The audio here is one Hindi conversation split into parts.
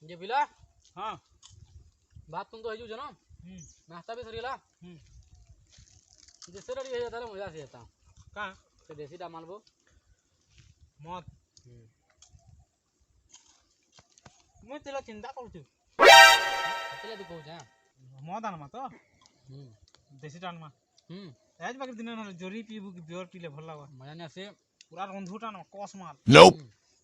जे बिला हाँ बात तुम तो हजू ना नाश्ता भी सरीला जिससे रेडी हो जाता है मजा से आता कहाँ तो देसी डा मालबो मत मुझे तेरा चिंता करूँ चले तू कहू जा मत आना मत देसी टान में आज बाकी दिन ना जोरी पीबू की बियर पीले भल लगा मजा नहीं से पूरा रंधुटा ना कस मार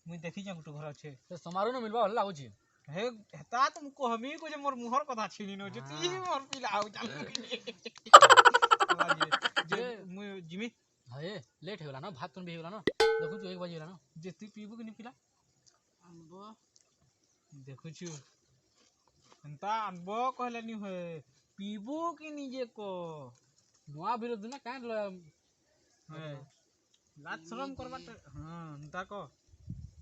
मुझे देखी जा गुटे घर अच्छे तो समारोह न मिलबा हल्ला होची हे हेता तुमको हमी को जे मोर मुहर कथा छीनी न जे ती मोर पिला आउ चल जे मु जिमी हाय लेट हो गला ना भात तुन भी हो गला ना देखु तू 1 बजे गला ना जे ती पीबू कि नहीं पिला अनबो देखु छु अंता अनबो कहले नहीं होए पीबू कि नहीं जे को नुआ विरोध ना कान लात शरम करबा हां अंता को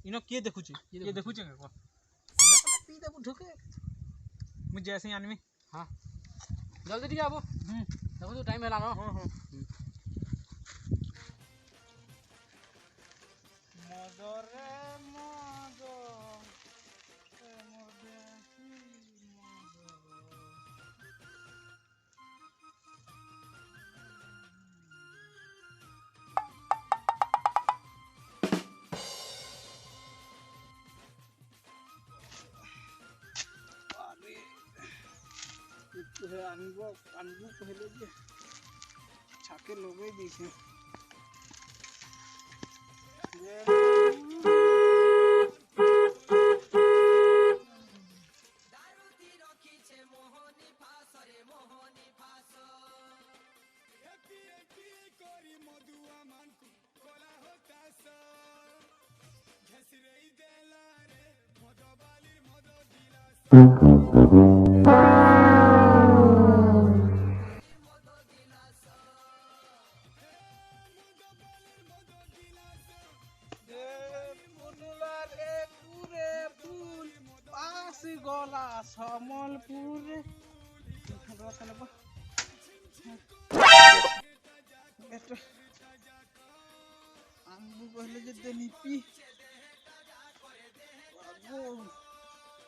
इनो के देखु छु ये देखु छु को पी दे ढुके मुझे ऐसे ही आनमी हां जल्दी ठीक आबो देखो तो टाइम हैला ना हां मदरे मदो ए मोर देसी मदो अरे अनबो पहले जे छाके लोगे देखे गला समलपुर आमु कहले जे देनी पी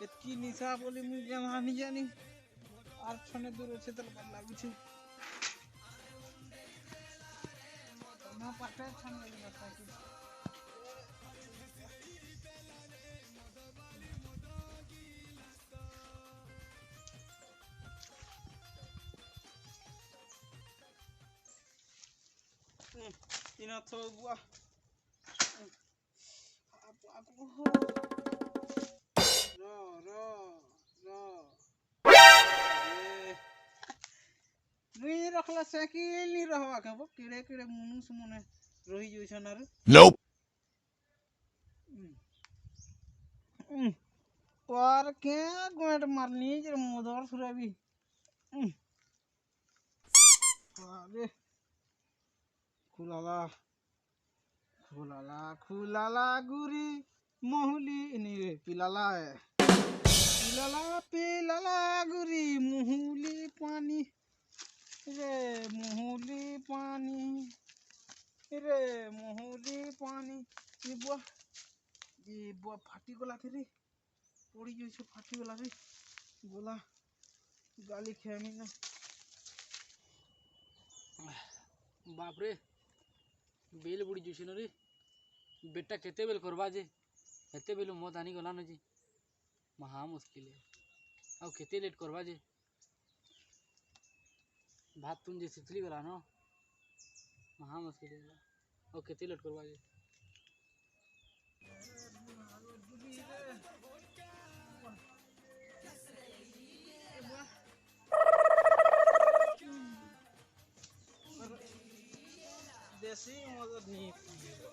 एतकी निशा बोली मु जानी जानी आर छने दूर छे त लागु छै ना पाटे छन लगे बता कि इना तो बुआ मुई रखला साइकिल नहीं रहवा के केड़े केड़े मनुष्य मने रही जइसन आरो नोप पर के गोट मारनी जे मोदर सुराबी अरे खुलाला खुलाला खुलाला गुरी मोहली नहीं रे पिलाला है पिलाला गुरी मोहली पानी रे मोहली पानी ये बुआ फाटी गला थे रे पड़ी जैसे फाटी गला रे बोला गाली खेमी ना बाप रे बेल बुड़ी जुसी न रे बेटा केते बेल करबा जे एते बेल मत आनी गला न जी महा मुश्किल है ଆଉ केते लेट करबा जे भात तुम जे सिथली गला न महा मुश्किल है ଆଉ केते लेट करबा जे देसी मद नहीं पीबो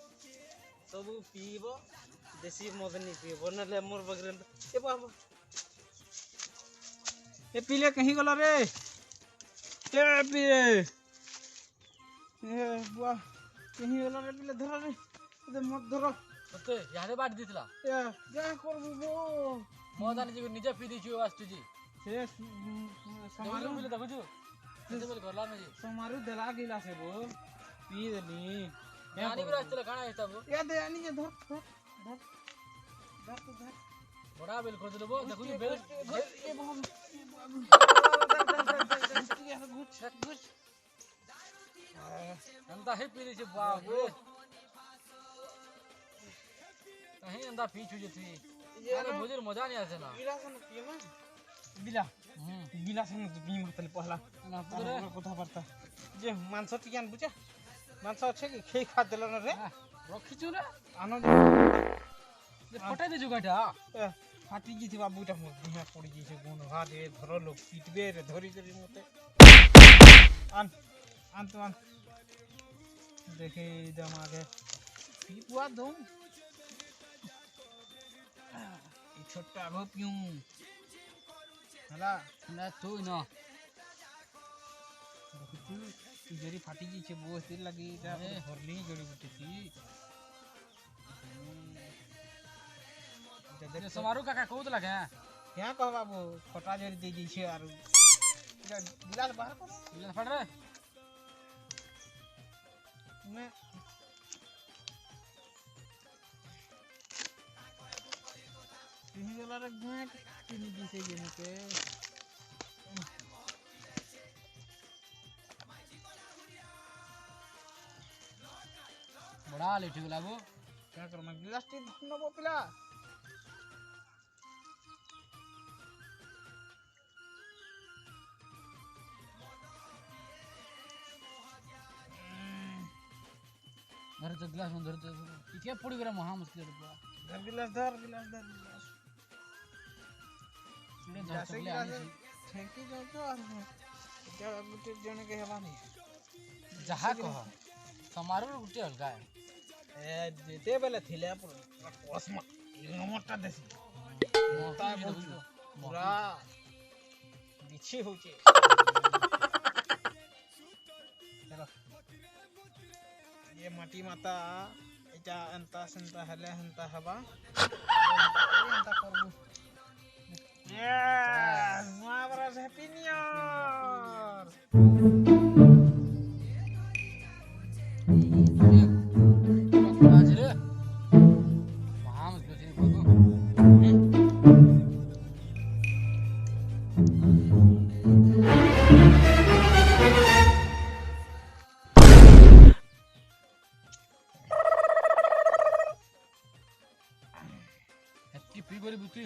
सब पीबो देसी मद नहीं पीबो नले मोर बगरे ए बाबा ए पीले कहीं गला रे ए पीले ए बुआ कहीं गला रे पीले धर रे ए मत धर ओते यारे बाट दितला ए जा करबो बो मदान जी निजे पी दिछु वास्तु जी से समारू मिले देखु छु केते बेल करला न जी समारू देला गिला से बो पी देनी यानी भी रास्ते खाना है तब ये दे यानी ये धर धर धर धर तो धर बड़ा बेल कर देबो देखु ये बेल ए बाबू घुस अंदा है पी रे बाप रे कहीं अंदा पी छु जथी अरे भोजन मजा नहीं आसे ना गिलास न पिए ना बिला गिलास न पी मतले पहला ना पुरे कथा बार्ता जे मांस टिकान बुझा मांस अच्छे कि खेई खा देल न रे रखी छु रे आनो जे फटाई दे छु गाटा फाटी जी बाबूटा मोर दिहा पड़ी जी से गुण हाथ ए धर लोग पीटबे रे धरी करी मते आन आन तो आन देखे दमागे पी पुआ दो ई छोटा गो पियूं हला ना तू ना तू जरी फाटी जी से बोस दिल लगी ता भरली जड़ी बुटी थी ये समारोह काका कहू लगे क्या कह बाबू फटा जरी दे दी छे आरो गिलास बाहर कर ये फट रे मैं तीन डॉलर रख दूं तीन दी से ये के बड़ा लेठी वाला वो क्या कर मैं गिलास टी न वो पिला धर तो गिलास में धर तो इतिया पड़ी गरा महा मुश्किल रे बा धर गिलास गिलास इने धर तो गिलास ठेकी जाओ तो क्या गुटे जने के हवा नहीं जहा कह समारोह गुटे अलगा है ए जेते बेले थिले कोसमा मोटा देसी मोटा पूरा बिछी होचे चलो ये माटी माता एटा अंता संता हले हंता हवा अंता करबू यस मावरस हैप्पी न्यू ईयर आज रे महा मुश्किल से बाबू एत्ती पी गरी बुती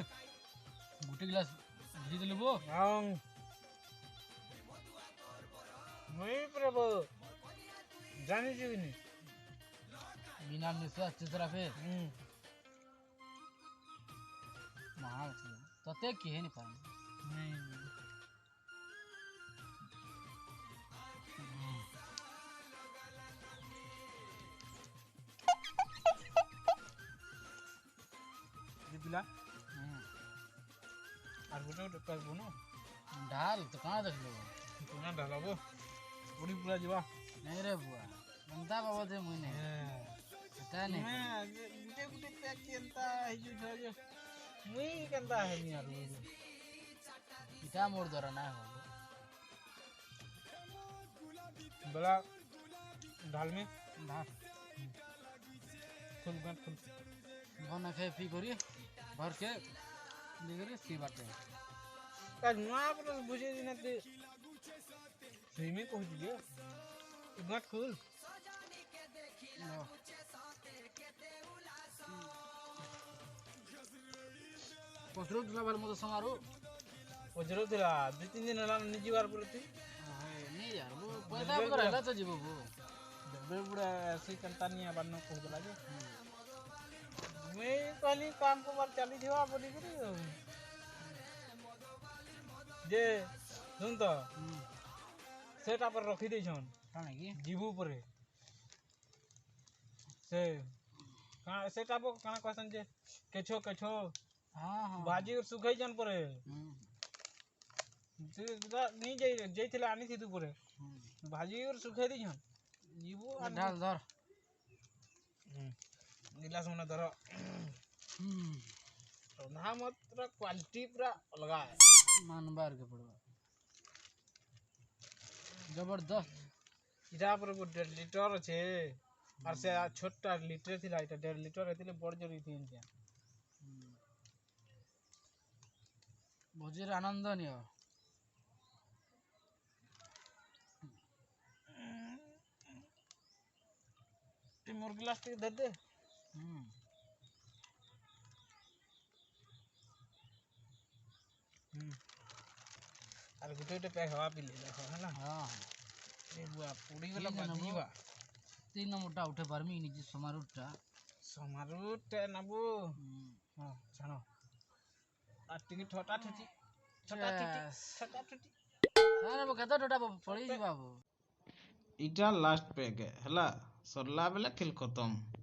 गुटे गिलास गिरी देले बो आऊं नहीं प्रभु जानी जीवनी बिना निश्वास तीसरा पे महा मुश्किल तते की है नहीं पाए नहीं ये बिला আর গোটা গোটা পারবো না ढाल तो कहाँ देख लो তোনা ঢালাবো বড়ি পুরা যাবা नहीं रे बुआ बनता बाबा थे मुझे नहीं पता नहीं গুটে গুটে প্যাক কেনতা হিজু ধরে মুই কেনতা হেনি আর इटा मोड़ दरा ना हो बड़ा ढाल में ढाल फुल गन फुल बना के पी करी भर के लेकर सी बाटे का नुआ पर बुझे दिन ते सही में पहुंच गया गट फुल पसरो दूसरा बार मत समारो ओजरो दिला 2-3 दिन हला निजी बार बोलती नहीं यार वो पैसा बगर हला तो जीवो वो बड़े बड़ा ऐसे कंता नहीं बार न को बोला जे मैं कहली काम को बार चली दिवा बोली करी जे सुन तो सेटा पर रखी दे छन काहे की जीवू पर से का सेटा को काना क्वेश्चन जे केछो केछो हां हां भाजी और सुखाई जन पर नहीं जाइथिला आनी थी तू पर भाजी और सुखाई दी छन जीवू ढाल धर गिलास में धर ना मात्र क्वालिटी पूरा अलग है मानबार के पड़वा जबरदस्त इटा पर 1.5 लीटर छे और से छोटा लीटर थिला इटा 1.5 लीटर हेतिले बड़ जरी थी इनके ଭୋଜିର ଆନନ୍ଦ ନିଅ। मोर गिलास टे दे दे। अरे गुटे गुटे पे हवा पी ले देखो है ना। हाँ ए बुआ पूरी वाला बाजीवा तीन मोटा उठे पारमी निजी समारोहटा समारोट नबू। हां जानो आटिंग ठोटा ठटी ठोटा ठटी हां वो कत टोटा पड़ी बाबू। इटा लास्ट पैक है हला सरला बेला खेल खत्म।